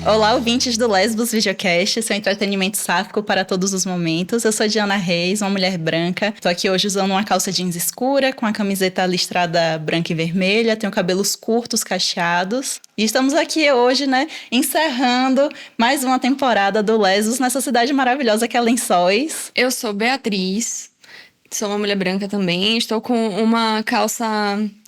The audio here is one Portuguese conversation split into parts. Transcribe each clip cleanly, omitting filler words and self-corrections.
Olá, ouvintes do Lesbos Videocast, seu entretenimento sáfico para todos os momentos. Eu sou Diana Reis, uma mulher branca. Tô aqui hoje usando uma calça jeans escura, com a camiseta listrada branca e vermelha, tenho cabelos curtos, cacheados. E estamos aqui hoje, encerrando mais uma temporada do Lesbos nessa cidade maravilhosa que é Lençóis. Eu sou Beatriz, sou uma mulher branca também. Estou com uma calça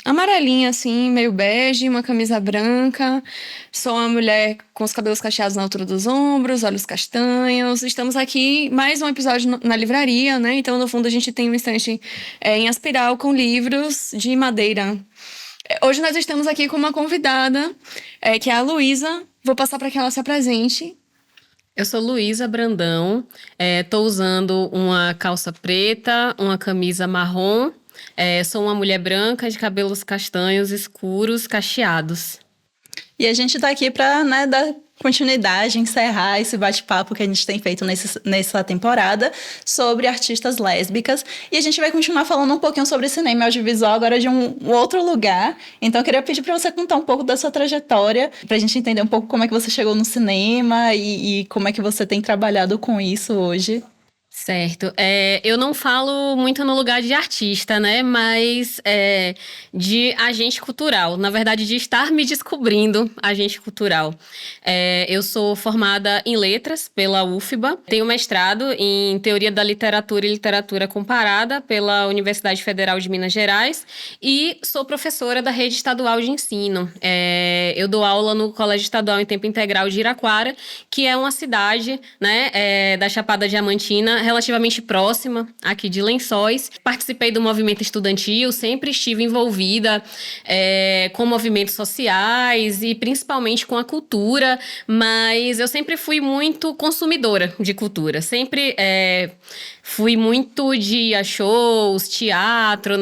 amarelinha, assim, meio bege, uma camisa branca. Sou uma mulher com os cabelos cacheados na altura dos ombros, olhos castanhos. Estamos aqui, mais um episódio na livraria, né? Então, no fundo, a gente tem um estante em espiral com livros de madeira. Hoje nós estamos aqui com uma convidada, que é a Luísa. Vou passar para que ela se apresente. Eu sou Luísa Brandão, tô usando uma calça preta, uma camisa marrom, sou uma mulher branca de cabelos castanhos, escuros, cacheados. E a gente tá aqui para dar continuidade, encerrar esse bate-papo que a gente tem feito nessa temporada sobre artistas lésbicas. E a gente vai continuar falando um pouquinho sobre cinema e audiovisual agora de um outro lugar. Então eu queria pedir para você contar um pouco da sua trajetória, pra gente entender um pouco como é que você chegou no cinema e como é que você tem trabalhado com isso hoje. Certo. Eu não falo muito no lugar de artista, né? Mas de agente cultural. Na verdade, de estar me descobrindo agente cultural. Eu sou formada em letras pela UFBA. Tenho mestrado em teoria da literatura e literatura comparada pela Universidade Federal de Minas Gerais. E sou professora da rede estadual de ensino. Eu dou aula no Colégio Estadual em Tempo Integral de Iraquara, que é uma cidade, da Chapada Diamantina, relativamente próxima aqui de Lençóis. Participei do movimento estudantil, sempre estive envolvida com movimentos sociais e principalmente com a cultura, mas eu sempre fui muito consumidora de cultura, sempre fui muito de ir a shows, teatro,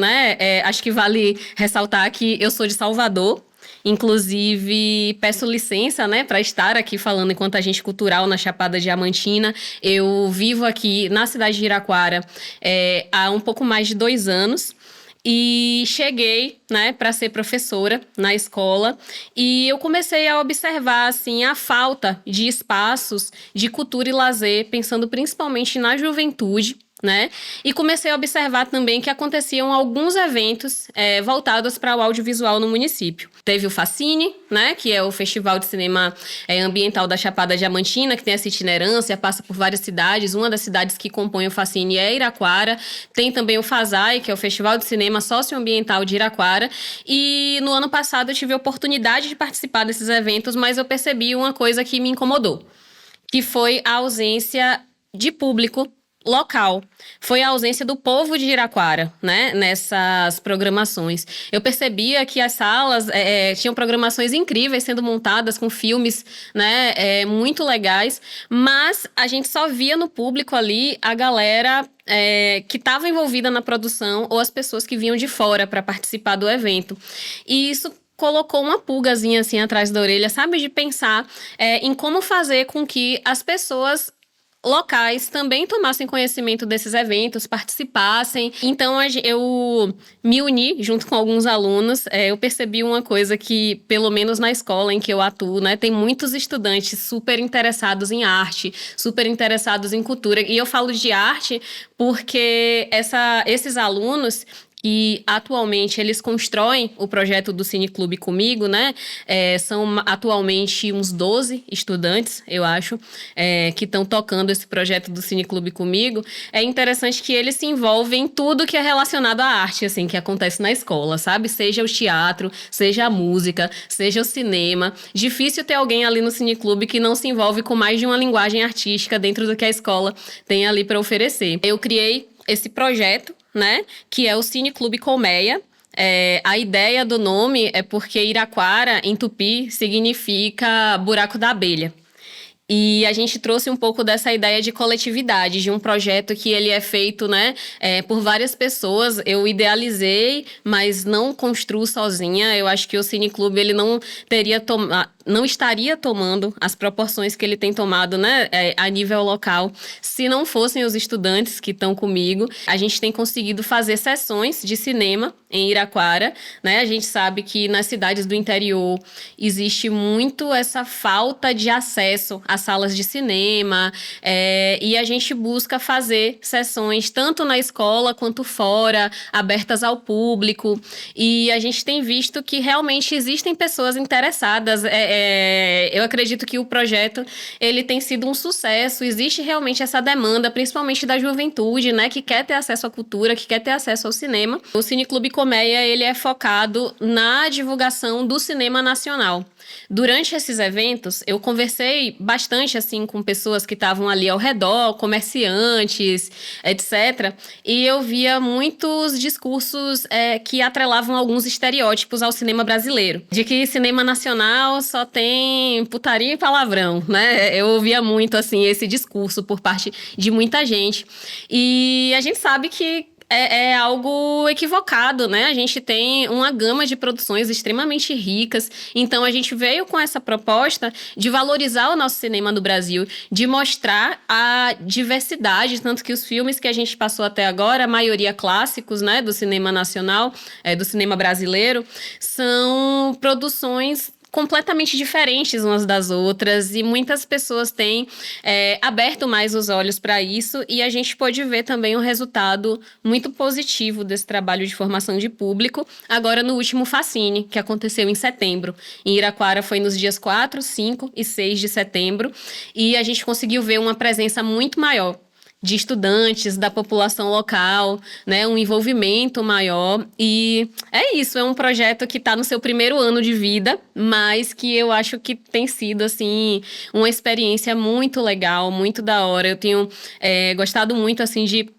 acho que vale ressaltar que eu sou de Salvador. Inclusive, peço licença, para estar aqui falando enquanto agente cultural na Chapada Diamantina. Eu vivo aqui na cidade de Iraquara há um pouco mais de 2 anos. E cheguei, para ser professora na escola, e eu comecei a observar, assim, a falta de espaços de cultura e lazer, pensando principalmente na juventude, e comecei a observar também que aconteciam alguns eventos voltados para o audiovisual no município. Teve o Facine, que é o Festival de Cinema Ambiental da Chapada Diamantina, que tem essa itinerância, passa por várias cidades. Uma das cidades que compõe o Facine é Iraquara. Tem também o FASAI, que é o Festival de Cinema Socioambiental de Iraquara. E no ano passado eu tive a oportunidade de participar desses eventos, mas eu percebi uma coisa que me incomodou, que foi a ausência de público local. Foi a ausência do povo de Iraquara, nessas programações. Eu percebia que as salas tinham programações incríveis sendo montadas com filmes, muito legais, mas a gente só via no público ali a galera que estava envolvida na produção ou as pessoas que vinham de fora para participar do evento. E isso colocou uma pulgazinha assim atrás da orelha, sabe? De pensar em como fazer com que as pessoas locais também tomassem conhecimento desses eventos, participassem. Então, eu me uni junto com alguns alunos. Eu percebi uma coisa que, pelo menos na escola em que eu atuo, tem muitos estudantes super interessados em arte, super interessados em cultura. E eu falo de arte porque esses alunos, e atualmente eles constroem o projeto do Cineclube comigo, são atualmente uns 12 estudantes, eu acho, que estão tocando esse projeto do Cineclube comigo. É interessante que eles se envolvem em tudo que é relacionado à arte, assim, que acontece na escola, sabe? Seja o teatro, seja a música, seja o cinema. Difícil ter alguém ali no Cineclube que não se envolve com mais de uma linguagem artística dentro do que a escola tem ali para oferecer. Eu criei esse projeto, que é o Cineclube Colmeia. A ideia do nome é porque Iraquara, em tupi, significa buraco da abelha. E a gente trouxe um pouco dessa ideia de coletividade, de um projeto que ele é feito, né, por várias pessoas. Eu idealizei, mas não construo sozinha. Eu acho que o Cineclube, ele não estaria tomando as proporções que ele tem tomado, né, a nível local, se não fossem os estudantes que estão comigo. A gente tem conseguido fazer sessões de cinema em Iraquara, né? A gente sabe que nas cidades do interior existe muito essa falta de acesso às salas de cinema, e a gente busca fazer sessões tanto na escola quanto fora, abertas ao público, e a gente tem visto que realmente existem pessoas interessadas. Eu acredito que o projeto ele tem sido um sucesso, existe realmente essa demanda, principalmente da juventude, né, que quer ter acesso à cultura, que quer ter acesso ao cinema. O Cineclube Colmeia, ele é focado na divulgação do cinema nacional. Durante esses eventos, eu conversei bastante assim com pessoas que estavam ali ao redor, comerciantes, etc. E eu via muitos discursos que atrelavam alguns estereótipos ao cinema brasileiro. De que cinema nacional só tem putaria e palavrão, né? Eu ouvia muito assim esse discurso por parte de muita gente. E a gente sabe que é algo equivocado, né? A gente tem uma gama de produções extremamente ricas, então a gente veio com essa proposta de valorizar o nosso cinema no Brasil, de mostrar a diversidade, tanto que os filmes que a gente passou até agora, a maioria clássicos, né, do cinema nacional, do cinema brasileiro, são produções completamente diferentes umas das outras, e muitas pessoas têm aberto mais os olhos para isso, e a gente pode ver também um resultado muito positivo desse trabalho de formação de público, agora no último Facine, que aconteceu em setembro. Em Iraquara foi nos dias 4, 5 e 6 de setembro, e a gente conseguiu ver uma presença muito maior de estudantes, da população local, né, um envolvimento maior. E é isso, é um projeto que está no seu primeiro ano de vida, mas que eu acho que tem sido, assim, uma experiência muito legal, muito da hora. Eu tenho gostado muito, assim, de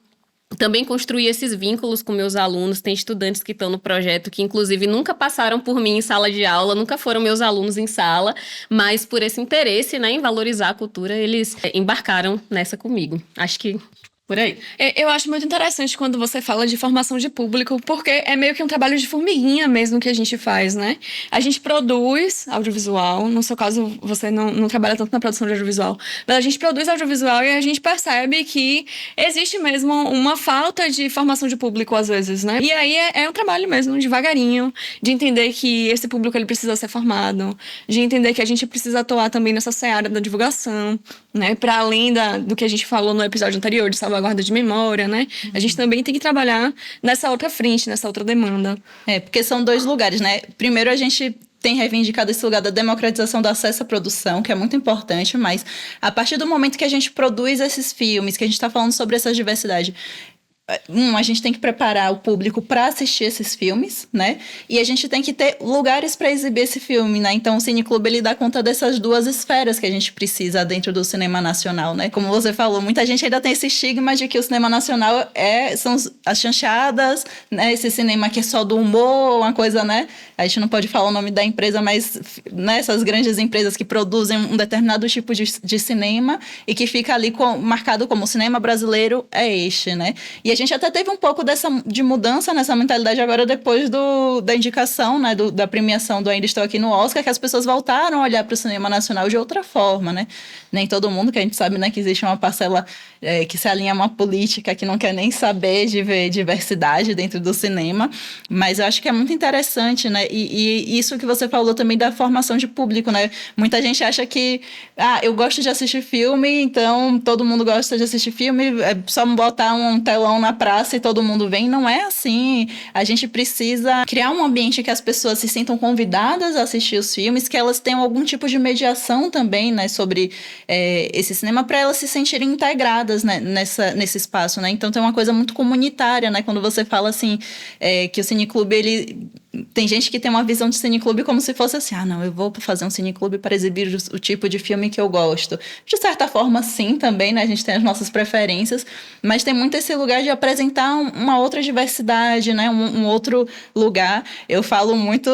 também construir esses vínculos com meus alunos. Tem estudantes que estão no projeto que, inclusive, nunca passaram por mim em sala de aula, nunca foram meus alunos em sala, mas por esse interesse, né, em valorizar a cultura, eles embarcaram nessa comigo. Acho que por aí. Eu acho muito interessante quando você fala de formação de público, porque é meio que um trabalho de formiguinha mesmo que a gente faz, né? A gente produz audiovisual, no seu caso você não trabalha tanto na produção de audiovisual, mas a gente produz audiovisual e a gente percebe que existe mesmo uma falta de formação de público às vezes, né? E aí é um trabalho mesmo, devagarinho, de entender que esse público ele precisa ser formado, de entender que a gente precisa atuar também nessa seara da divulgação, né? Para além do que a gente falou no episódio anterior, de salvaguarda de memória, né? A gente também tem que trabalhar nessa outra frente, nessa outra demanda. Porque são dois lugares, né? Primeiro, a gente tem reivindicado esse lugar da democratização do acesso à produção, que é muito importante, mas a partir do momento que a gente produz esses filmes, que a gente está falando sobre essa diversidade, a gente tem que preparar o público para assistir esses filmes, né? E a gente tem que ter lugares para exibir esse filme, né? Então, o Cineclube, ele dá conta dessas duas esferas que a gente precisa dentro do cinema nacional, né? Como você falou, muita gente ainda tem esse estigma de que o cinema nacional são as chanchadas, né? Esse cinema que é só do humor, uma coisa, né? A gente não pode falar o nome da empresa, mas, né, essas grandes empresas que produzem um determinado tipo de cinema e que fica ali marcado como o cinema brasileiro é este, né? E a gente até teve um pouco de mudança nessa mentalidade agora depois da indicação, né, da premiação do Ainda Estou Aqui no Oscar, que as pessoas voltaram a olhar para o cinema nacional de outra forma, né? Nem todo mundo, que a gente sabe, né, que existe uma parcela que se alinha a uma política que não quer nem saber de ver diversidade dentro do cinema, mas eu acho que é muito interessante, né? E isso que você falou também da formação de público, né? Muita gente acha que, eu gosto de assistir filme, então todo mundo gosta de assistir filme, é só botar um telão na praça e todo mundo vem. Não é assim. A gente precisa criar um ambiente que as pessoas se sintam convidadas a assistir os filmes, que elas tenham algum tipo de mediação também, né, sobre esse cinema, para elas se sentirem integradas, né, nesse espaço, né? Então tem uma coisa muito comunitária, né? Quando você fala assim, que o Cineclube, ele tem gente que tem uma visão de cineclube como se fosse assim, não, eu vou fazer um cineclube para exibir o tipo de filme que eu gosto. De certa forma, sim, também, né? A gente tem as nossas preferências, mas tem muito esse lugar de apresentar uma outra diversidade, né? Um outro lugar. Eu falo muito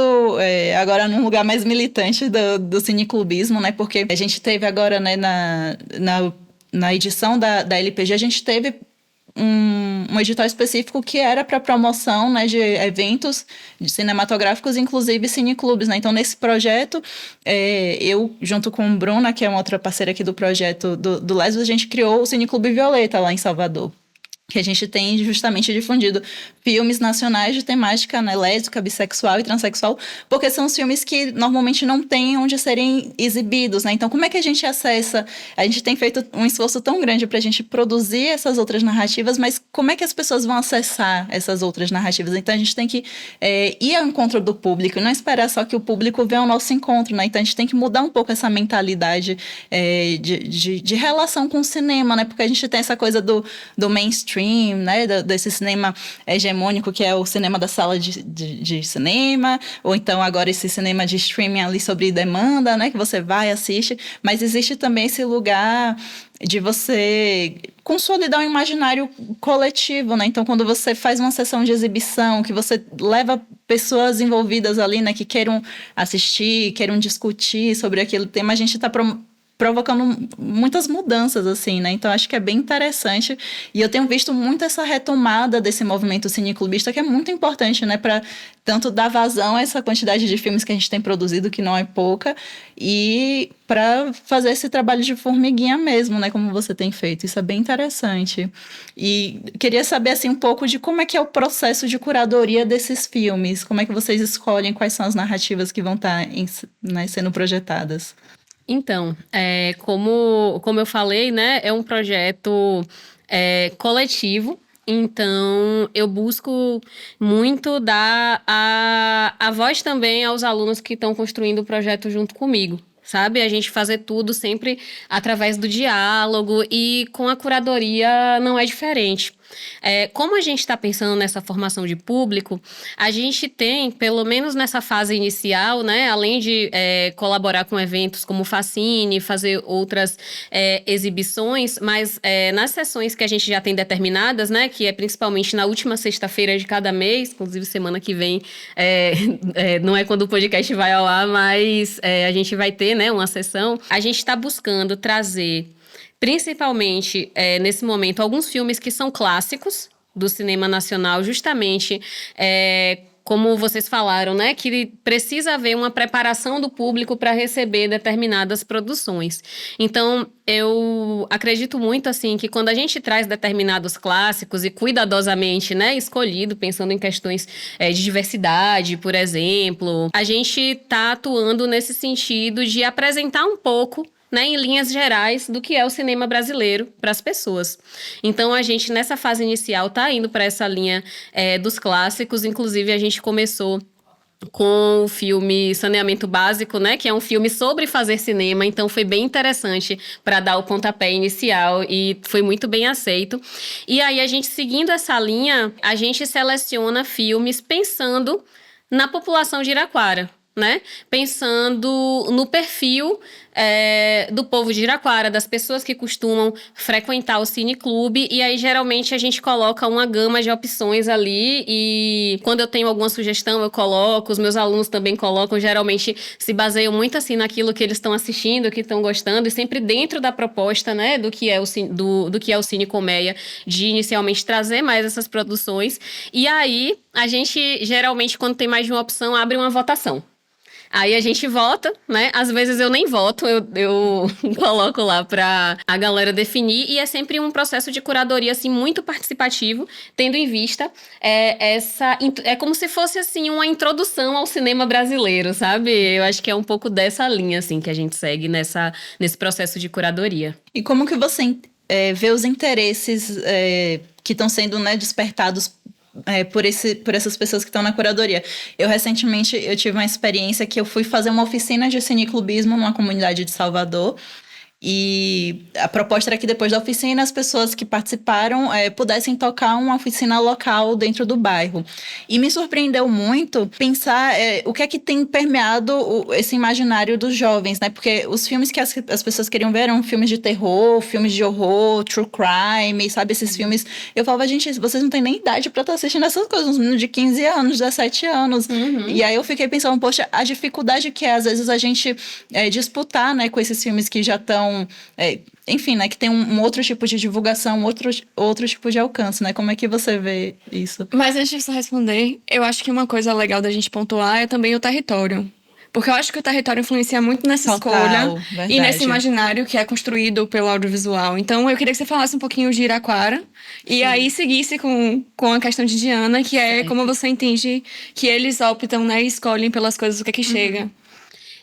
agora num lugar mais militante do cineclubismo, né? Porque a gente teve agora, né, na edição da LPG, a gente teve um edital específico que era para promoção, né, de eventos cinematográficos, inclusive cineclubes, né? Então, nesse projeto, eu, junto com Bruna, que é uma outra parceira aqui do projeto do Lesbos, a gente criou o Cineclube Violeta lá em Salvador, que a gente tem justamente difundido filmes nacionais de temática, né, lésbica, bissexual e transexual, porque são os filmes que normalmente não têm onde serem exibidos, né? Então, como é que a gente acessa? A gente tem feito um esforço tão grande para a gente produzir essas outras narrativas, mas como é que as pessoas vão acessar essas outras narrativas? Então, a gente tem que ir ao encontro do público, e não esperar só que o público venha ao nosso encontro, né? Então, a gente tem que mudar um pouco essa mentalidade de relação com o cinema, né? Porque a gente tem essa coisa do mainstream, né? Desse cinema hegemônico, que é o cinema da sala de cinema, ou então agora esse cinema de streaming ali sobre demanda, né? Que você vai, assiste, mas existe também esse lugar de você consolidar um imaginário coletivo, né? Então, quando você faz uma sessão de exibição, que você leva pessoas envolvidas ali, né? Que queiram assistir, queiram discutir sobre aquele tema, a gente está provocando muitas mudanças, assim, né? Então, acho que é bem interessante. E eu tenho visto muito essa retomada desse movimento cineclubista, que é muito importante, né? Para tanto dar vazão a essa quantidade de filmes que a gente tem produzido, que não é pouca, e para fazer esse trabalho de formiguinha mesmo, né? Como você tem feito. Isso é bem interessante. E queria saber, assim, um pouco de como é que é o processo de curadoria desses filmes. Como é que vocês escolhem quais são as narrativas que vão estar né, sendo projetadas? Então, como eu falei, né, é um projeto coletivo. Então, eu busco muito dar a voz também aos alunos que estão construindo o projeto junto comigo. Sabe? A gente fazer tudo sempre através do diálogo, e com a curadoria não é diferente. Como a gente está pensando nessa formação de público, a gente tem, pelo menos nessa fase inicial, né, além de colaborar com eventos como o Facine, fazer outras exibições, mas nas sessões que a gente já tem determinadas, né, que é principalmente na última sexta-feira de cada mês, inclusive semana que vem, não é quando o podcast vai ao ar, mas a gente vai ter, né, uma sessão. A gente está buscando trazer, principalmente nesse momento, alguns filmes que são clássicos do cinema nacional, justamente como vocês falaram, né, que precisa haver uma preparação do público para receber determinadas produções. Então, eu acredito muito, assim, que quando a gente traz determinados clássicos e cuidadosamente, né, escolhido, pensando em questões de diversidade, por exemplo, a gente está atuando nesse sentido de apresentar um pouco, né, em linhas gerais, do que é o cinema brasileiro para as pessoas. Então, a gente, nessa fase inicial, está indo para essa linha dos clássicos. Inclusive, a gente começou com o filme Saneamento Básico, né, que é um filme sobre fazer cinema. Então, foi bem interessante para dar o pontapé inicial e foi muito bem aceito. E aí, a gente, seguindo essa linha, a gente seleciona filmes pensando na população de Iraquara, né? Pensando no perfil do povo de Iraquara, das pessoas que costumam frequentar o cineclube, e aí geralmente a gente coloca uma gama de opções ali, e quando eu tenho alguma sugestão eu coloco, os meus alunos também colocam, geralmente se baseiam muito assim naquilo que eles estão assistindo, que estão gostando, e sempre dentro da proposta, né, do que é o Cine Colmeia, de inicialmente trazer mais essas produções. E aí a gente geralmente, quando tem mais de uma opção, abre uma votação. Aí a gente vota, né? Às vezes eu nem voto, eu coloco lá pra a galera definir, e é sempre um processo de curadoria, assim, muito participativo, tendo em vista é como se fosse, assim, uma introdução ao cinema brasileiro, sabe? Eu acho que é um pouco dessa linha, assim, que a gente segue nesse processo de curadoria. E como que você vê os interesses que estão sendo, né, despertados por essas pessoas que estão na curadoria? Recentemente, eu tive uma experiência que eu fui fazer uma oficina de cineclubismo numa comunidade de Salvador, E a proposta era que depois da oficina as pessoas que participaram pudessem tocar uma oficina local dentro do bairro. E me surpreendeu muito pensar o que é que tem permeado esse imaginário dos jovens, né? Porque os filmes que as pessoas queriam ver eram filmes de terror, filmes de horror, true crime, sabe? Esses filmes. Eu falava, gente, vocês não têm nem idade pra estar assistindo essas coisas. Uns meninos de 15 anos, 17 anos. E aí eu fiquei pensando, poxa, a dificuldade que é, às vezes, a gente disputar, né, com esses filmes que já estão enfim, né, que tem um outro tipo de divulgação, outro tipo de alcance, né? Como é que você vê isso? Mas antes de você responder, eu acho que uma coisa legal da gente pontuar é também o território. Porque eu acho que o território influencia muito nessa escolha verdade. e nesse imaginário que é construído pelo audiovisual. Então, eu queria que você falasse um pouquinho de Iraquara e aí seguisse com a questão de Diana, que é como você entende que eles optam, né, e escolhem pelas coisas, o que é que chega.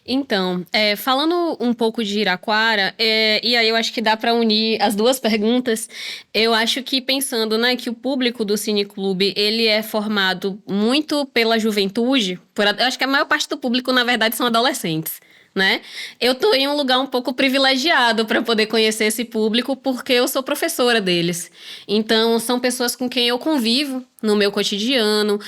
Então, falando um pouco de Iraquara, e aí eu acho que dá para unir as duas perguntas. Eu acho que pensando, né, que o público do Cineclube, ele é formado muito pela juventude. Eu acho que a maior parte do público, na verdade, são adolescentes, né? Eu tô em um lugar um pouco privilegiado para poder conhecer esse público, porque eu sou professora deles. Então, são pessoas com quem eu convivo no meu cotidiano,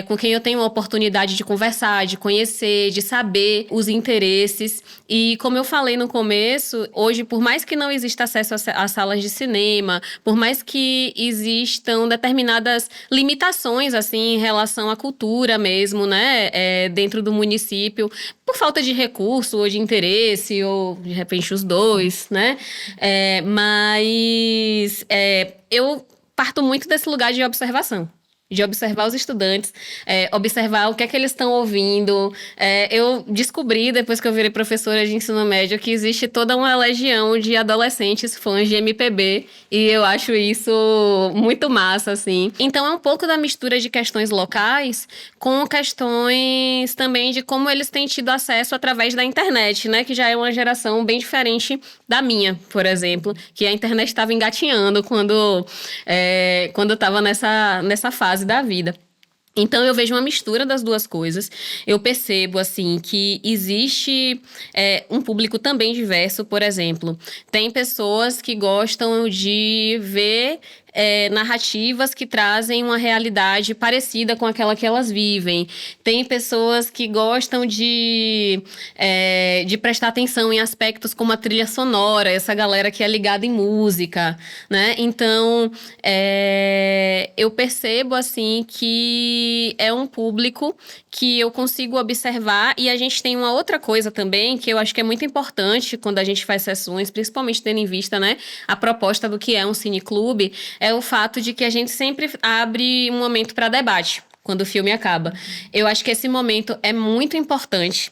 com quem eu tenho a oportunidade de conversar, de conhecer, de saber os interesses. E como eu falei no começo, hoje, por mais que não exista acesso a salas de cinema, por mais que existam determinadas limitações, assim, em relação à cultura mesmo, né, dentro do município, por falta de recurso ou de interesse, ou de repente os dois, né, mas eu parto muito desse lugar de observação. De observar os estudantes, observar o que é que eles estão ouvindo. Eu descobri, depois que eu virei professora de ensino médio, que existe toda uma legião de adolescentes fãs de MPB, e eu acho isso muito massa, assim. Então, é um pouco da mistura de questões locais com questões também de como eles têm tido acesso através da internet, né? Que já é uma geração bem diferente da minha, por exemplo, que a internet estava engatinhando quando eu estava nessa fase da vida. Então, eu vejo uma mistura das duas coisas. Eu percebo, assim, que existe um público também diverso. Por exemplo, tem pessoas que gostam de ver narrativas que trazem uma realidade parecida com aquela que elas vivem. Tem pessoas que gostam de prestar atenção em aspectos como a trilha sonora, essa galera que é ligada em música, né? Então, eu percebo, assim, que é um público que eu consigo observar, e a gente tem uma outra coisa também que eu acho que é muito importante quando a gente faz sessões, principalmente tendo em vista, né, a proposta do que é um cineclube, é o fato de que a gente sempre abre um momento para debate quando o filme acaba. Eu acho que esse momento é muito importante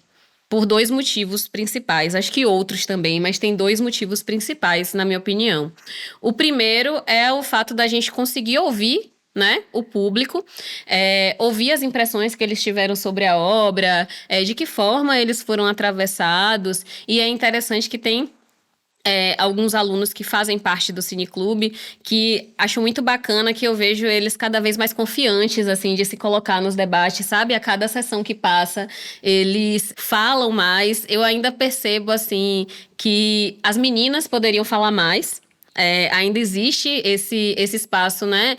por dois motivos principais. Acho que outros também, mas tem dois motivos principais, na minha opinião. O primeiro é o fato da gente conseguir ouvir, né, o público, ouvir as impressões que eles tiveram sobre a obra, de que forma eles foram atravessados, e é interessante que tem alguns alunos que fazem parte do Cineclube, que acho muito bacana, que eu vejo eles cada vez mais confiantes, assim, de se colocar nos debates, sabe? A cada sessão que passa, eles falam mais. Eu ainda percebo, assim, que as meninas poderiam falar mais. Ainda existe esse espaço, né,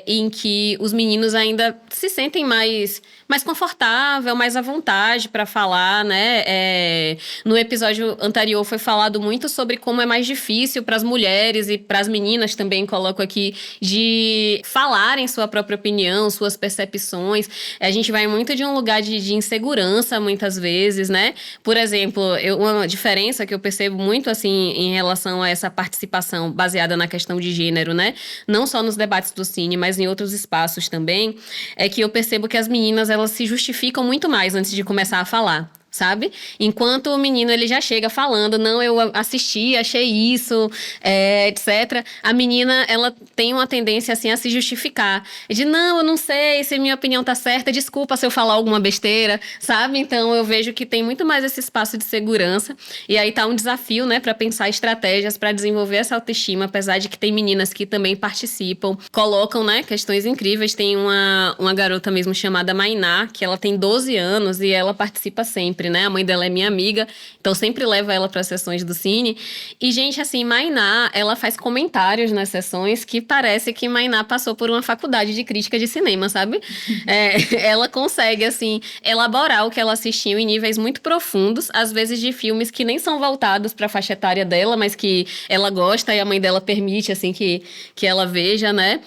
em que os meninos ainda se sentem mais confortável, mais à vontade para falar, né? No episódio anterior foi falado muito sobre como é mais difícil para as mulheres e para as meninas também, coloco aqui, de falarem sua própria opinião, suas percepções. A gente vai muito de um lugar de insegurança, muitas vezes, né? Por exemplo, uma diferença que eu percebo muito, assim, em relação a essa participação baseada na questão de gênero, né? Não só nos debates do cine, mas em outros espaços também, é que eu percebo que as meninas, elas se justificam muito mais antes de começar a falar, sabe? Enquanto o menino, ele já chega falando, não, eu assisti, achei isso, etc. A menina, ela tem uma tendência, assim, a se justificar. De, não, eu não sei se minha opinião tá certa, desculpa se eu falar alguma besteira, sabe? Então, eu vejo que tem muito mais esse espaço de segurança. E aí tá um desafio, né, pra pensar estratégias pra desenvolver essa autoestima, apesar de que tem meninas que também participam, colocam, né, questões incríveis. Tem uma garota mesmo chamada Mainá, que ela tem 12 anos e ela participa sempre. sempre, né? A mãe dela é minha amiga, então sempre leva ela para as sessões do Cine. E, gente, assim, Mainá, ela faz comentários nas sessões que parece que Mainá passou por uma faculdade de crítica de cinema, sabe? Ela consegue, assim, elaborar o que ela assistiu em níveis muito profundos, às vezes de filmes que nem são voltados para a faixa etária dela, mas que ela gosta e a mãe dela permite, assim, que ela veja, né?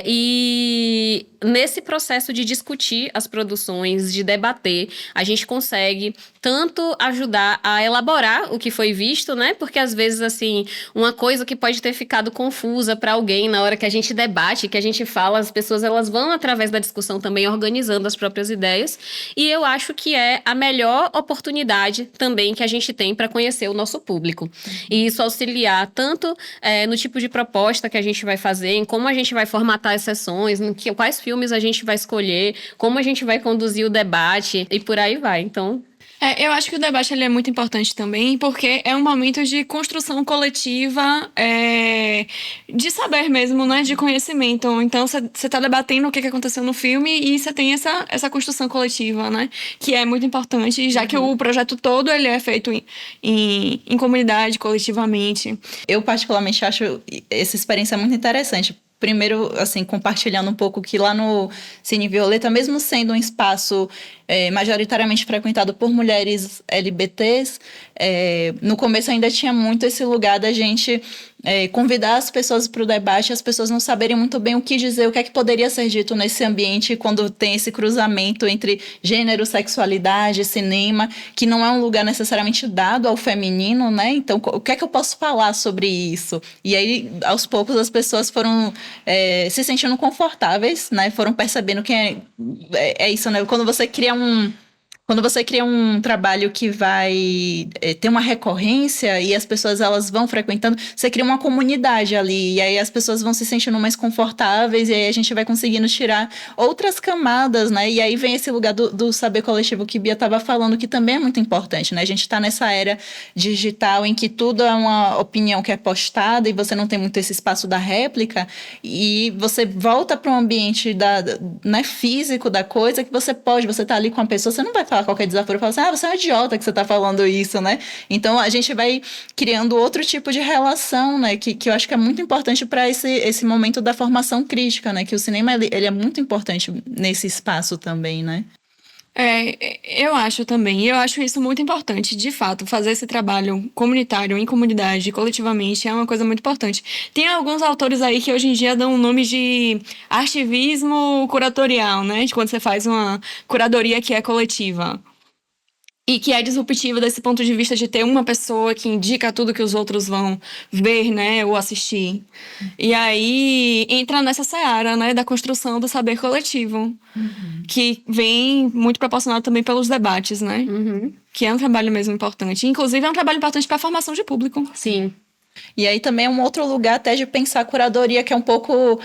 E nesse processo de discutir as produções, de debater, a gente consegue tanto ajudar a elaborar o que foi visto, né? Porque às vezes, assim, uma coisa que pode ter ficado confusa para alguém na hora que a gente debate, que a gente fala, as pessoas elas vão através da discussão também organizando as próprias ideias. E eu acho que é a melhor oportunidade também que a gente tem para conhecer o nosso público. E isso auxiliar tanto no tipo de proposta que a gente vai fazer, em como a gente vai formatar as sessões, quais filmes a gente vai escolher, como a gente vai conduzir o debate e por aí vai. Então, eu acho que o debate ele é muito importante também, porque é um momento de construção coletiva, de saber mesmo, né? De conhecimento. Então, você está debatendo o que aconteceu no filme e você tem essa construção coletiva, né? Que é muito importante, já que o projeto todo ele é feito em comunidade, coletivamente. Eu, particularmente, acho essa experiência muito interessante. Primeiro, assim, compartilhando um pouco que lá no Cine Violeta, mesmo sendo um espaço majoritariamente frequentado por mulheres LGBTs, no começo ainda tinha muito esse lugar da gente convidar as pessoas para o debate, as pessoas não saberem muito bem o que dizer, o que é que poderia ser dito nesse ambiente quando tem esse cruzamento entre gênero, sexualidade, cinema, que não é um lugar necessariamente dado ao feminino, né? Então, o que é que eu posso falar sobre isso? E aí, aos poucos, as pessoas foram se sentindo confortáveis, né? Foram percebendo que é isso, né? Quando você cria um trabalho que vai ter uma recorrência e as pessoas elas vão frequentando, você cria uma comunidade ali, e aí as pessoas vão se sentindo mais confortáveis, e aí a gente vai conseguindo tirar outras camadas, né? E aí vem esse lugar do saber coletivo que Bia estava falando, que também é muito importante, né? A gente está nessa era digital em que tudo é uma opinião que é postada e você não tem muito esse espaço da réplica, e você volta para um ambiente né, físico da coisa, que você tá ali com a pessoa, você não vai falar qualquer desaforo, fala assim, você é um idiota que você tá falando isso, né? Então, a gente vai criando outro tipo de relação, né? Que eu acho que é muito importante para esse momento da formação crítica, né? Que o cinema, ele é muito importante nesse espaço também, né? Eu acho também. E eu acho isso muito importante. De fato, fazer esse trabalho comunitário, em comunidade, coletivamente, é uma coisa muito importante. Tem alguns autores aí que hoje em dia dão o nome de artivismo curatorial, né? De quando você faz uma curadoria que é coletiva. E que é disruptivo desse ponto de vista de ter uma pessoa que indica tudo que os outros vão ver, né, ou assistir. E aí entra nessa seara, né, da construção do saber coletivo, que vem muito proporcionado também pelos debates, né, que é um trabalho mesmo importante. Inclusive é um trabalho importante para a formação de público. sim. E aí também é um outro lugar até de pensar a curadoria, que é um pouco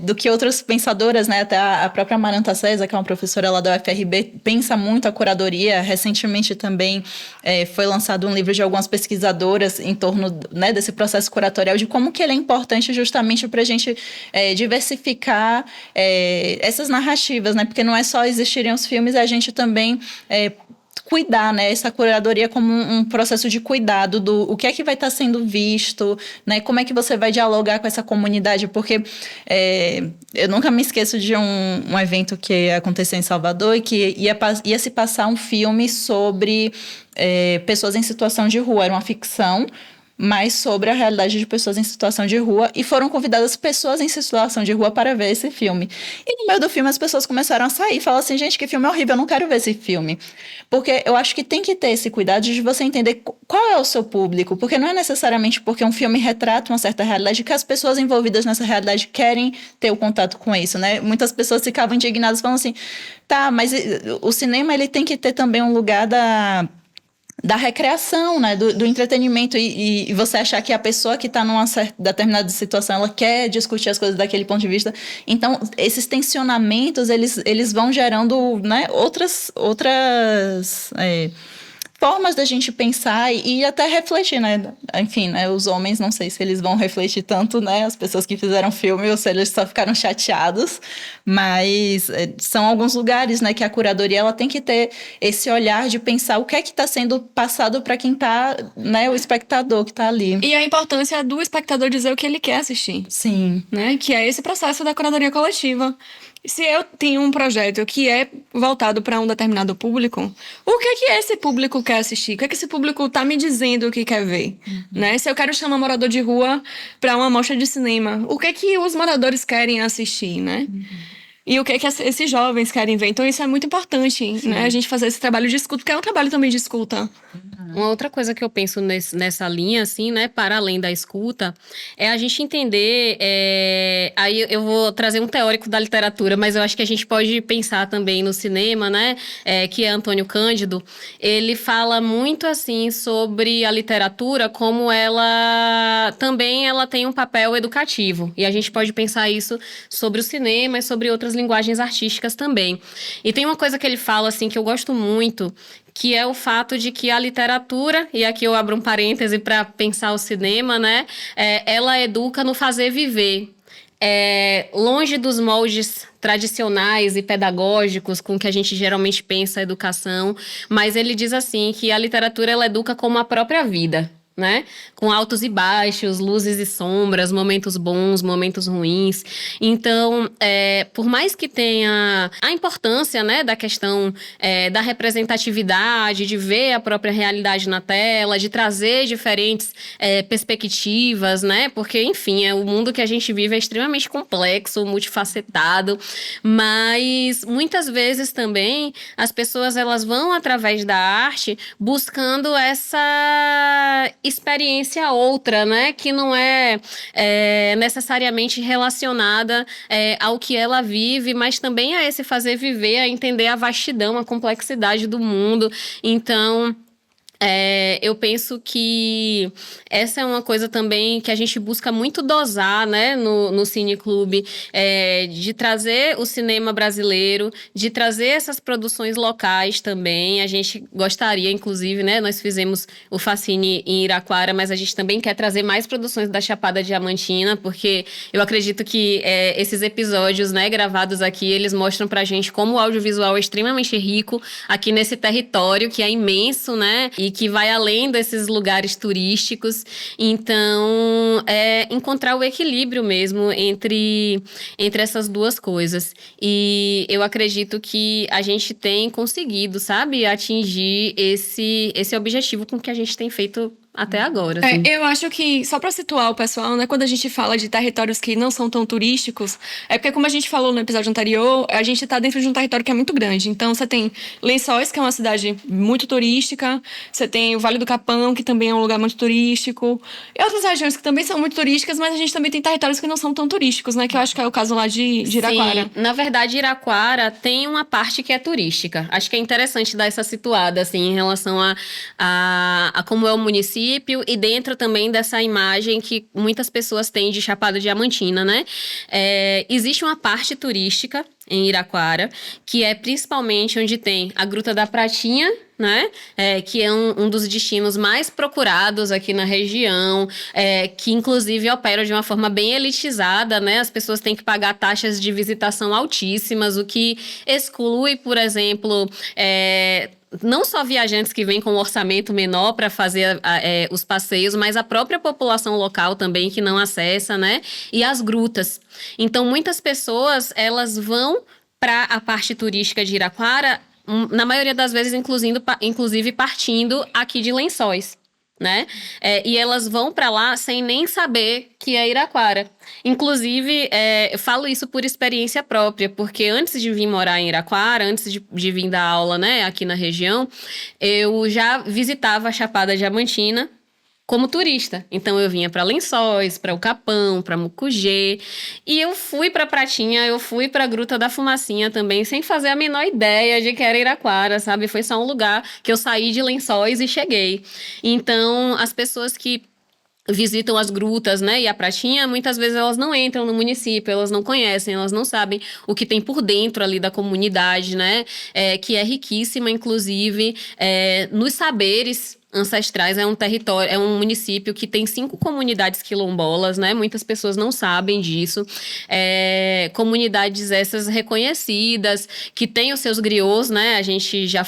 do que outras pensadoras, né? Até a própria Maranta César, que é uma professora lá da UFRB, pensa muito a curadoria. Recentemente também foi lançado um livro de algumas pesquisadoras em torno, né, desse processo curatorial, de como que ele é importante justamente para a gente diversificar essas narrativas, né? Porque não é só existirem os filmes, a gente também cuidar, né? Essa curadoria como um processo de cuidado do o que é que vai estar sendo visto, né? Como é que você vai dialogar com essa comunidade, porque eu nunca me esqueço de um evento que aconteceu em Salvador e que ia se passar um filme sobre pessoas em situação de rua, era uma ficção, mas sobre a realidade de pessoas em situação de rua, e foram convidadas pessoas em situação de rua para ver esse filme. E no meio do filme as pessoas começaram a sair e falaram assim, gente, que filme horrível, eu não quero ver esse filme. Porque eu acho que tem que ter esse cuidado de você entender qual é o seu público, porque não é necessariamente porque um filme retrata uma certa realidade que as pessoas envolvidas nessa realidade querem ter o contato com isso, né? Muitas pessoas ficavam indignadas, falando assim, tá, mas o cinema ele tem que ter também um lugar da recreação, né? Do entretenimento, e você achar que a pessoa que está numa determinada situação, ela quer discutir as coisas daquele ponto de vista. Então, esses tensionamentos, eles vão gerando, né, outras formas da gente pensar e até refletir, né? Enfim, né? Os homens, não sei se eles vão refletir tanto, né? As pessoas que fizeram filme ou se eles só ficaram chateados, mas são alguns lugares, né? Que a curadoria, ela tem que ter esse olhar de pensar o que é que está sendo passado para quem tá, né? O espectador que tá ali. E a importância do espectador dizer o que ele quer assistir. Sim. Né? Que é esse processo da curadoria coletiva. Se eu tenho um projeto que é voltado para um determinado público, o que é que esse público quer assistir? O que é que esse público está me dizendo que quer ver? Né? Se eu quero chamar morador de rua para uma mostra de cinema, o que é que os moradores querem assistir, né? E o que é que esses jovens querem ver? Então isso é muito importante, né? A gente fazer esse trabalho de escuta, que é um trabalho também de escuta. Uma outra coisa que eu penso nessa linha, assim, né, para além da escuta, é a gente entender. Aí eu vou trazer um teórico da literatura, mas eu acho que a gente pode pensar também no cinema, né, que é Antônio Cândido. Ele fala muito, assim, sobre a literatura, como ela também ela tem um papel educativo. E a gente pode pensar isso sobre o cinema e sobre outras linguagens artísticas também. E tem uma coisa que ele fala, assim, que eu gosto muito, que é o fato de que a literatura, e aqui eu abro um parêntese para pensar o cinema, né? Ela educa no fazer viver. Longe dos moldes tradicionais e pedagógicos com que a gente geralmente pensa a educação, mas ele diz assim que a literatura ela educa como a própria vida. Né? Com altos e baixos, luzes e sombras, momentos bons, momentos ruins. Então, por mais que tenha a importância, né, da questão da representatividade, de ver a própria realidade na tela, de trazer diferentes perspectivas, né? Porque, enfim, o mundo que a gente vive é extremamente complexo, multifacetado, mas muitas vezes também as pessoas elas vão através da arte buscando essa experiência outra, né? Que não é necessariamente relacionada ao que ela vive, mas também a esse fazer viver, a entender a vastidão, a complexidade do mundo. Então, eu penso que essa é uma coisa também que a gente busca muito dosar, né, no Cine Clube, de trazer o cinema brasileiro, de trazer essas produções locais também. A gente gostaria, inclusive, né, nós fizemos o Fascine em Iraquara, mas a gente também quer trazer mais produções da Chapada Diamantina, porque eu acredito que esses episódios, né, gravados aqui, eles mostram pra gente como o audiovisual é extremamente rico aqui nesse território que é imenso, né, e que vai além desses lugares turísticos. Então, encontrar o equilíbrio mesmo entre essas duas coisas. E eu acredito que a gente tem conseguido, sabe, atingir esse objetivo com que a gente tem feito até agora. Assim. Eu acho que, só para situar o pessoal, né, quando a gente fala de territórios que não são tão turísticos, é porque, como a gente falou no episódio anterior, a gente tá dentro de um território que é muito grande. Então, você tem Lençóis, que é uma cidade muito turística, você tem o Vale do Capão, que também é um lugar muito turístico, e outras regiões que também são muito turísticas, mas a gente também tem territórios que não são tão turísticos, né, que eu acho que é o caso lá de Iraquara. Sim, na verdade, Iraquara tem uma parte que é turística. Acho que é interessante dar essa situada, assim, em relação a como é o município, e dentro também dessa imagem que muitas pessoas têm de Chapada Diamantina, né? Existe uma parte turística em Iraquara, que é principalmente onde tem a Gruta da Pratinha, né? Que é um dos destinos mais procurados aqui na região, que inclusive opera de uma forma bem elitizada, né? As pessoas têm que pagar taxas de visitação altíssimas, o que exclui, por exemplo, não só viajantes que vêm com um orçamento menor para fazer os passeios, mas a própria população local também que não acessa, né? E as grutas. Então, muitas pessoas, elas vão para a parte turística de Iraquara, na maioria das vezes, inclusive partindo aqui de Lençóis, né? E elas vão para lá sem nem saber que é Iraquara. Inclusive, eu falo isso por experiência própria, porque antes de vir morar em Iraquara, antes de vir dar aula, né, aqui na região, eu já visitava a Chapada Diamantina como turista. Então, eu vinha para Lençóis, para o Capão, para Mucugê. E eu fui para Pratinha, eu fui para a Gruta da Fumacinha também, sem fazer a menor ideia de que era Iraquara, sabe? Foi só um lugar que eu saí de Lençóis e cheguei. Então, as pessoas que visitam as grutas, né, e a pratinha, muitas vezes elas não entram no município, elas não conhecem, elas não sabem o que tem por dentro ali da comunidade, né, que é riquíssima, inclusive, nos saberes ancestrais. É um território, é um município que tem 5 comunidades quilombolas, né? Muitas pessoas não sabem disso. Comunidades essas reconhecidas, que têm os seus griots, né? A gente já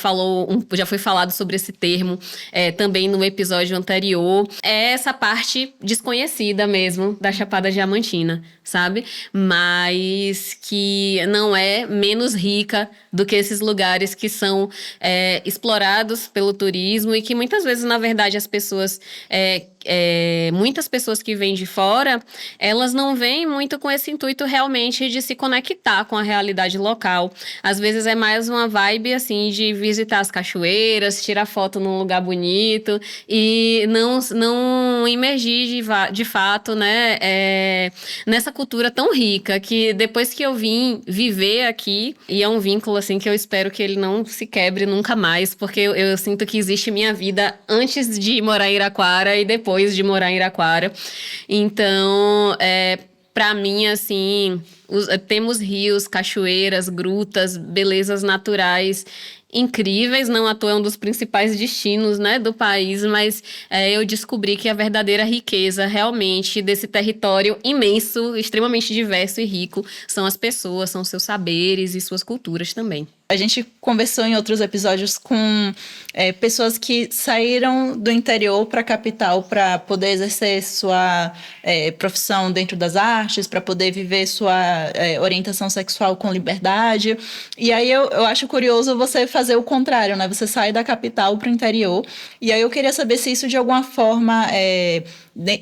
já foi falado sobre esse termo também no episódio anterior. É essa parte desconhecida mesmo da Chapada Diamantina, sabe? Mas que não é menos rica do que esses lugares que são explorados pelo turismo e que muitas vezes, na verdade, as pessoas, muitas pessoas que vêm de fora, elas não vêm muito com esse intuito realmente de se conectar com a realidade local. Às vezes é mais uma vibe, assim, de visitar as cachoeiras, tirar foto num lugar bonito e não imergir de fato, né, nessa cultura tão rica que depois que eu vim viver aqui, e é um vínculo, assim, que eu espero que ele não se quebre nunca mais, porque eu sinto que existe minha vida antes de morar em Iraquara e depois de morar em Iraquara. Então, para mim, assim, temos rios, cachoeiras, grutas, belezas naturais incríveis, não à toa é um dos principais destinos, né, do país, mas eu descobri que a verdadeira riqueza realmente desse território imenso, extremamente diverso e rico, são as pessoas, são seus saberes e suas culturas também. A gente conversou em outros episódios com pessoas que saíram do interior para a capital para poder exercer sua profissão dentro das artes, para poder viver sua orientação sexual com liberdade. E aí eu acho curioso você fazer o contrário, né? Você sai da capital para o interior. E aí eu queria saber se isso de alguma forma,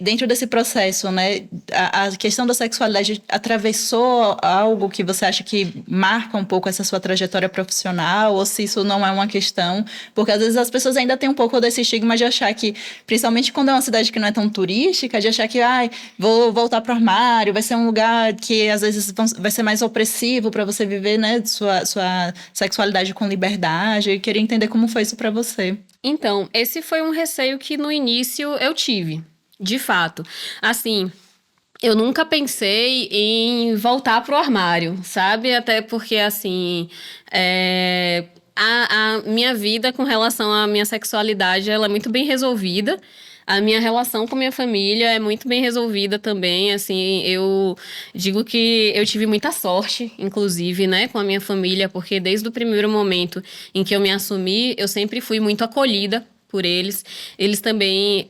dentro desse processo, né, a questão da sexualidade atravessou algo que você acha que marca um pouco essa sua trajetória profissional, ou se isso não é uma questão, porque às vezes as pessoas ainda têm um pouco desse estigma de achar que, principalmente quando é uma cidade que não é tão turística, de achar que, vou voltar pro armário, vai ser um lugar que às vezes vai ser mais opressivo para você viver, né, sua sexualidade com liberdade. Eu queria entender como foi isso para você. Então, esse foi um receio que no início eu tive, de fato. Assim, eu nunca pensei em voltar pro armário, sabe? Até porque, assim, a minha vida com relação à minha sexualidade, ela é muito bem resolvida. A minha relação com a minha família é muito bem resolvida também, assim, eu digo que eu tive muita sorte, inclusive, né, com a minha família, porque desde o primeiro momento em que eu me assumi, eu sempre fui muito acolhida por eles. Eles também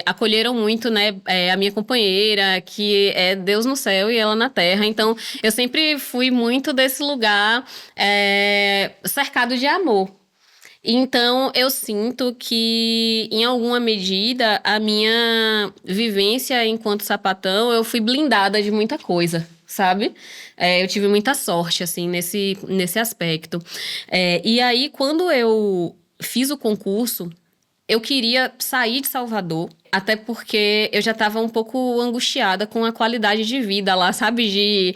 acolheram muito, né, a minha companheira, que é Deus no céu e ela na terra. Então, eu sempre fui muito desse lugar cercado de amor. Então, eu sinto que, em alguma medida, a minha vivência enquanto sapatão, eu fui blindada de muita coisa, sabe? Eu tive muita sorte, assim, nesse aspecto. E aí, quando eu fiz o concurso, eu queria sair de Salvador, até porque eu já estava um pouco angustiada com a qualidade de vida lá, sabe? De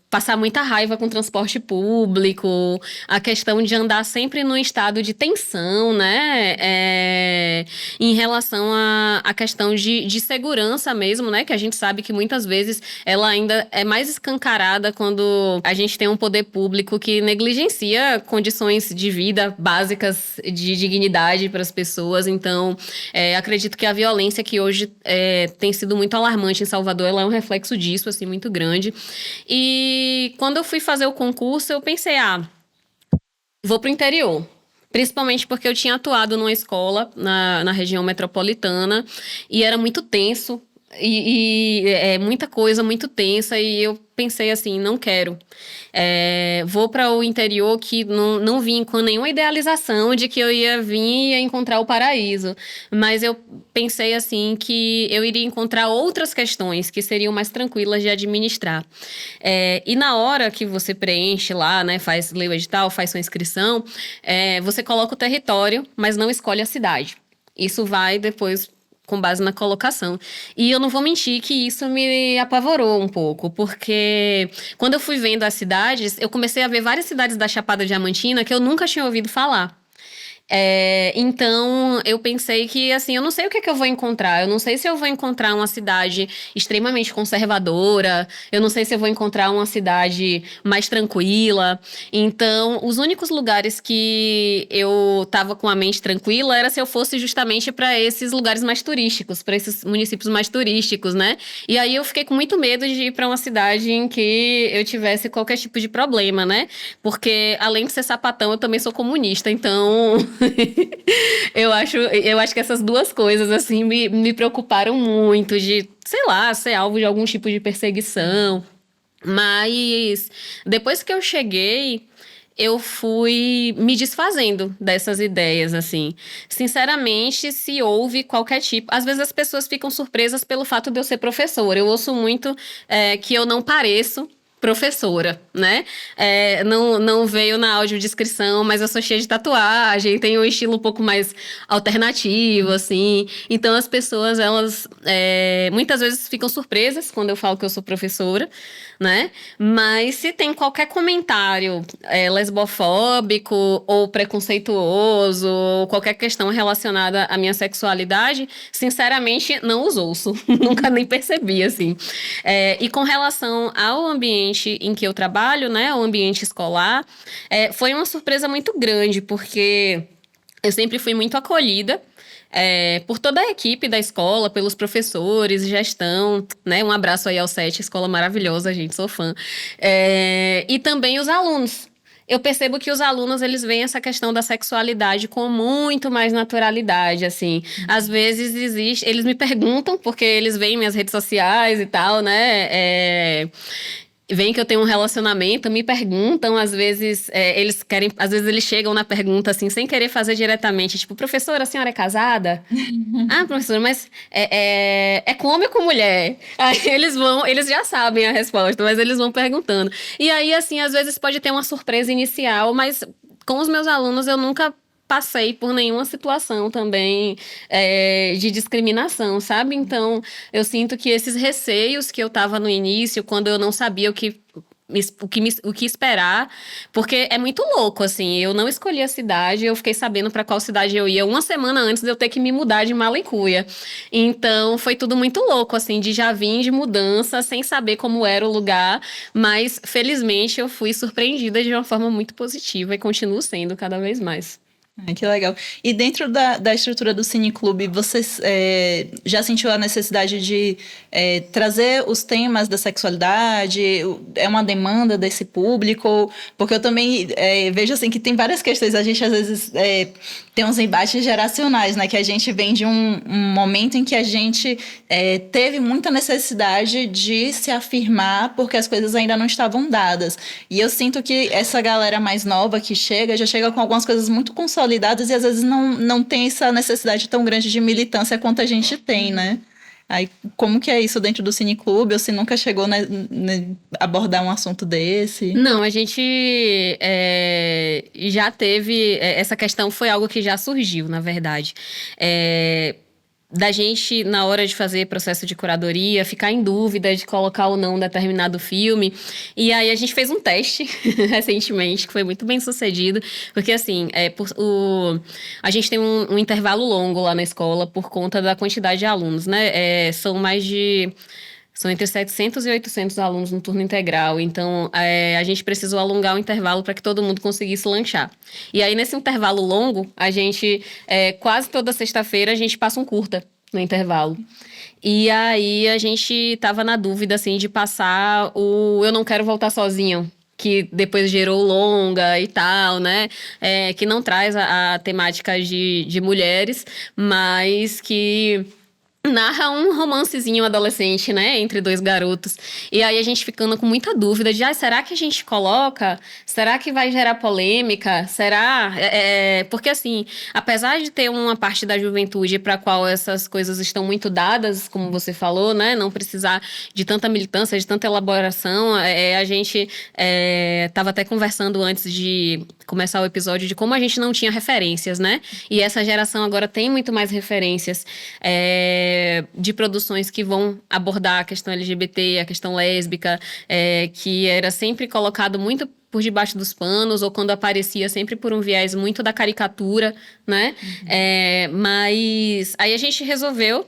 passar muita raiva com transporte público, a questão de andar sempre num estado de tensão, né? Em relação à questão de segurança mesmo, né? Que a gente sabe que muitas vezes ela ainda é mais escancarada quando a gente tem um poder público que negligencia condições de vida básicas de dignidade para as pessoas. Então, acredito que a violência que hoje tem sido muito alarmante em Salvador, ela é um reflexo disso, assim, muito grande. E quando eu fui fazer o concurso, eu pensei, vou pro interior. Principalmente porque eu tinha atuado numa escola na região metropolitana e era muito tenso. Muita coisa muito tensa e eu pensei assim, não quero. Vou para o interior que não vim com nenhuma idealização de que eu ia vir e ia encontrar o paraíso. Mas eu pensei assim que eu iria encontrar outras questões que seriam mais tranquilas de administrar. E na hora que você preenche lá, né, lê o edital, faz sua inscrição, você coloca o território, mas não escolhe a cidade. Isso vai depois com base na colocação. E eu não vou mentir que isso me apavorou um pouco, porque quando eu fui vendo as cidades, eu comecei a ver várias cidades da Chapada Diamantina que eu nunca tinha ouvido falar. Então, eu pensei que, assim, eu não sei o que é que eu vou encontrar. Eu não sei se eu vou encontrar uma cidade extremamente conservadora. Eu não sei se eu vou encontrar uma cidade mais tranquila. Então, os únicos lugares que eu tava com a mente tranquila era se eu fosse justamente para esses lugares mais turísticos, para esses municípios mais turísticos, né? E aí eu fiquei com muito medo de ir para uma cidade em que eu tivesse qualquer tipo de problema, né? Porque, além de ser sapatão, eu também sou comunista. Então, eu acho que essas duas coisas, assim, me preocuparam muito de, sei lá, ser alvo de algum tipo de perseguição. Mas depois que eu cheguei, eu fui me desfazendo dessas ideias, assim. Sinceramente, se houve qualquer tipo. Às vezes as pessoas ficam surpresas pelo fato de eu ser professora. Eu ouço muito que eu não pareço professora, né? Não veio na audiodescrição, mas eu sou cheia de tatuagem, tenho um estilo um pouco mais alternativo, assim. Então as pessoas, elas muitas vezes ficam surpresas quando eu falo que eu sou professora, né? Mas se tem qualquer comentário lesbofóbico ou preconceituoso, ou qualquer questão relacionada à minha sexualidade, sinceramente, não os ouço. Nunca nem percebi, assim. E com relação ao ambiente em que eu trabalho, né? O ambiente escolar, foi uma surpresa muito grande, porque eu sempre fui muito acolhida por toda a equipe da escola, pelos professores, gestão, né? Um abraço aí ao SET, escola maravilhosa, gente, sou fã. E também os alunos. Eu percebo que os alunos, eles veem essa questão da sexualidade com muito mais naturalidade, assim. Às vezes existe... Eles me perguntam, porque eles veem minhas redes sociais e tal, né? Veem que eu tenho um relacionamento, me perguntam, às vezes, eles querem... Às vezes eles chegam na pergunta, assim, sem querer fazer diretamente. Tipo, professora, a senhora é casada? Ah, professora, mas é com homem ou com mulher? Aí eles já sabem a resposta, mas eles vão perguntando. E aí, assim, às vezes pode ter uma surpresa inicial, mas com os meus alunos eu nunca passei por nenhuma situação também de discriminação, sabe? Então, eu sinto que esses receios que eu tava no início, quando eu não sabia o que esperar, porque é muito louco, assim, eu não escolhi a cidade, eu fiquei sabendo para qual cidade eu ia uma semana antes de eu ter que me mudar de mala e cuia. Então, foi tudo muito louco, assim, de já vir de mudança, sem saber como era o lugar, mas felizmente eu fui surpreendida de uma forma muito positiva e continuo sendo cada vez mais. Que legal. E dentro da estrutura do Cineclube, você já sentiu a necessidade de trazer os temas da sexualidade? É uma demanda desse público? Porque eu também vejo assim que tem várias questões. A gente às vezes tem uns embates geracionais, né? Que a gente vem de um momento em que a gente teve muita necessidade de se afirmar porque as coisas ainda não estavam dadas. E eu sinto que essa galera mais nova que chega, já chega com algumas coisas muito consolidadas e às vezes não tem essa necessidade tão grande de militância quanto a gente tem, né? Aí, como que é isso dentro do Cineclube? Ou se nunca chegou a abordar um assunto desse? Não, a gente já teve... Essa questão foi algo que já surgiu, na verdade. Da gente, na hora de fazer processo de curadoria, ficar em dúvida de colocar ou não um determinado filme. E aí a gente fez um teste recentemente, que foi muito bem sucedido, porque assim, a gente tem um intervalo longo lá na escola por conta da quantidade de alunos, né? São entre 700 e 800 alunos no turno integral. Então, a gente precisou alongar o intervalo para que todo mundo conseguisse lanchar. E aí, nesse intervalo longo, a gente, quase toda sexta-feira, a gente passa um curta no intervalo. E aí, a gente estava na dúvida, assim, de passar o Eu Não Quero Voltar Sozinho, que depois gerou longa e tal, né? Que não traz a temática de mulheres, mas que narra um romancezinho adolescente, né? Entre dois garotos. E aí a gente ficando com muita dúvida de, será que a gente coloca? Será que vai gerar polêmica? Será? Porque assim, apesar de ter uma parte da juventude para a qual essas coisas estão muito dadas, como você falou, né? Não precisar de tanta militância, de tanta elaboração. A gente estava até conversando antes de começar o episódio de como a gente não tinha referências, né? E essa geração agora tem muito mais referências de produções que vão abordar a questão LGBT, a questão lésbica, que era sempre colocado muito por debaixo dos panos, ou quando aparecia sempre por um viés muito da caricatura, né? Mas aí a gente resolveu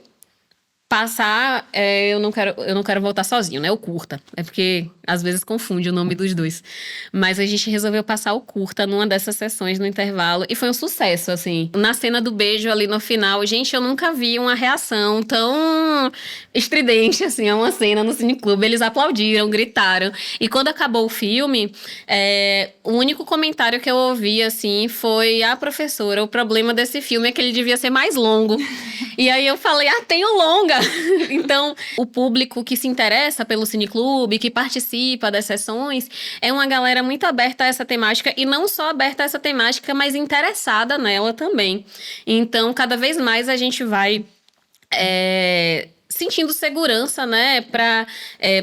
passar, eu não quero voltar sozinho, né? O curta. É porque às vezes confunde o nome dos dois. Mas a gente resolveu passar o curta numa dessas sessões no intervalo. E foi um sucesso, assim. Na cena do beijo ali no final, gente, eu nunca vi uma reação tão estridente, assim, a uma cena no cineclube. Eles aplaudiram, gritaram. E quando acabou o filme, o único comentário que eu ouvi, assim, foi: a professora, o problema desse filme é que ele devia ser mais longo. E aí eu falei: tem o longa. Então, o público que se interessa pelo cineclube, que participa das sessões, é uma galera muito aberta a essa temática, e não só aberta a essa temática, mas interessada nela também. Então, cada vez mais a gente vai sentindo segurança, né, para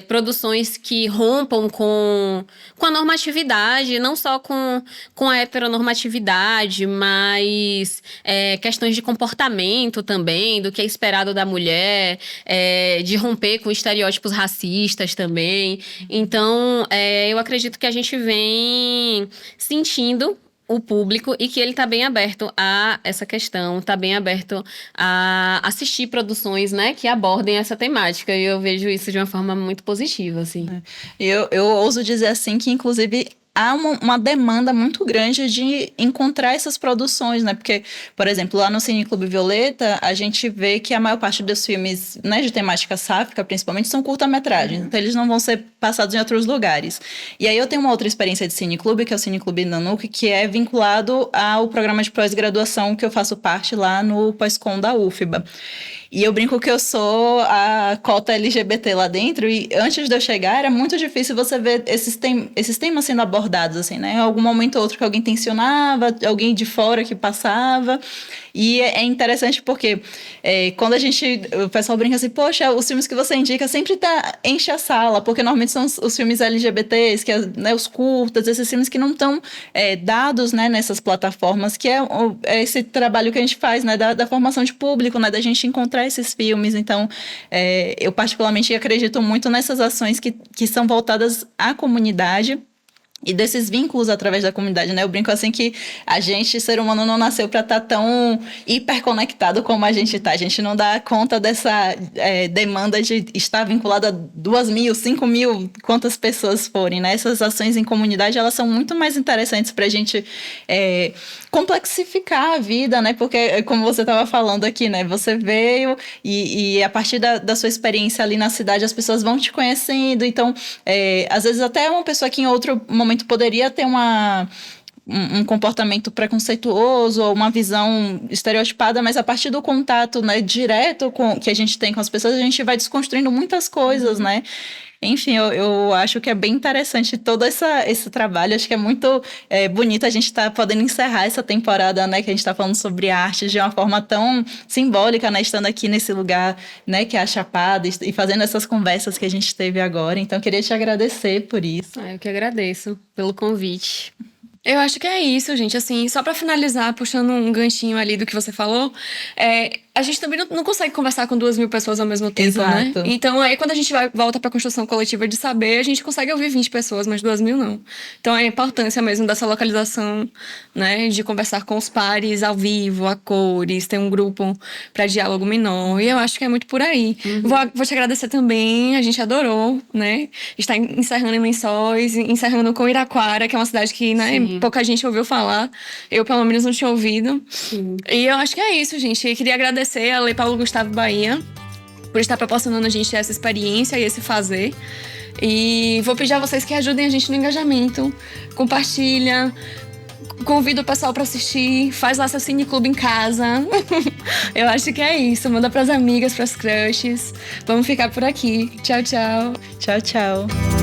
produções que rompam com a normatividade, não só com a heteronormatividade, mas questões de comportamento também, do que é esperado da mulher, de romper com estereótipos racistas também. Então, eu acredito que a gente vem sentindo o público, e que ele está bem aberto a essa questão, está bem aberto a assistir produções, né, que abordem essa temática, e eu vejo isso de uma forma muito positiva, assim. Eu ouso dizer, assim, que inclusive há uma demanda muito grande de encontrar essas produções, né? Porque, por exemplo, lá no Cineclube Violeta, a gente vê que a maior parte dos filmes, né, de temática sáfica, principalmente, são curta-metragens. Então, eles não vão ser passados em outros lugares. E aí eu tenho uma outra experiência de cineclube, que é o Cineclube Nanuque, que é vinculado ao programa de pós-graduação que eu faço parte lá no Pós-Com da UFBA. E eu brinco que eu sou a cota LGBT lá dentro, e antes de eu chegar era muito difícil você ver esses temas sendo abordados, assim, né? Em algum momento ou outro que alguém tensionava, alguém de fora que passava. E é interessante porque quando o pessoal brinca assim: poxa, os filmes que você indica sempre enche a sala, porque normalmente são os filmes LGBTs, que né, os curtas, esses filmes que não estão dados, né, nessas plataformas, que é esse trabalho que a gente faz, né, da formação de público, né, da gente encontrar esses filmes. Então, eu particularmente acredito muito nessas ações que são voltadas à comunidade e desses vínculos através da comunidade, né? Eu brinco assim que a gente, ser humano, não nasceu para estar tão hiperconectado como a gente está. A gente não dá conta dessa demanda de estar vinculado a 2.000, 5.000, quantas pessoas forem, né? Essas ações em comunidade, elas são muito mais interessantes para a gente complexificar a vida, né? Porque, como você estava falando aqui, né? Você veio e a partir da sua experiência ali na cidade, as pessoas vão te conhecendo. Então, às vezes até uma pessoa que em outro momento poderia ter um comportamento preconceituoso ou uma visão estereotipada, mas a partir do contato, né, direto que a gente tem com as pessoas, a gente vai desconstruindo muitas coisas, né? Enfim, eu acho que é bem interessante todo esse trabalho. Acho que é muito bonito a gente estar podendo encerrar essa temporada, né, que a gente está falando sobre arte de uma forma tão simbólica, né, estando aqui nesse lugar, né, que é a Chapada, e fazendo essas conversas que a gente teve agora. Então, queria te agradecer por isso. Eu que agradeço pelo convite. Eu acho que é isso, gente. Assim, só para finalizar, puxando um ganchinho ali do que você falou, a gente também não consegue conversar com 2.000 pessoas ao mesmo tempo, Exato. né? Então, aí quando a gente volta pra construção coletiva de saber, a gente consegue ouvir 20 pessoas, mas 2.000 não. Então, a importância mesmo dessa localização, né? De conversar com os pares ao vivo, a cores, ter um grupo para diálogo menor. E eu acho que é muito por aí. Vou te agradecer também, a gente adorou, né? Está encerrando em Lençóis, encerrando com Iraquara, que é uma cidade que, né, pouca gente ouviu falar. Eu, pelo menos, não tinha ouvido. Sim. E eu acho que é isso, gente. Eu queria agradecer a Lei Paulo Gustavo Bahia por estar proporcionando a gente essa experiência e esse fazer. E vou pedir a vocês que ajudem a gente no engajamento. Compartilha, convida o pessoal para assistir, faz lá seu cineclube em casa. Eu acho que é isso. Manda pras amigas, pras crushes. Vamos ficar por aqui. Tchau, tchau. Tchau, tchau.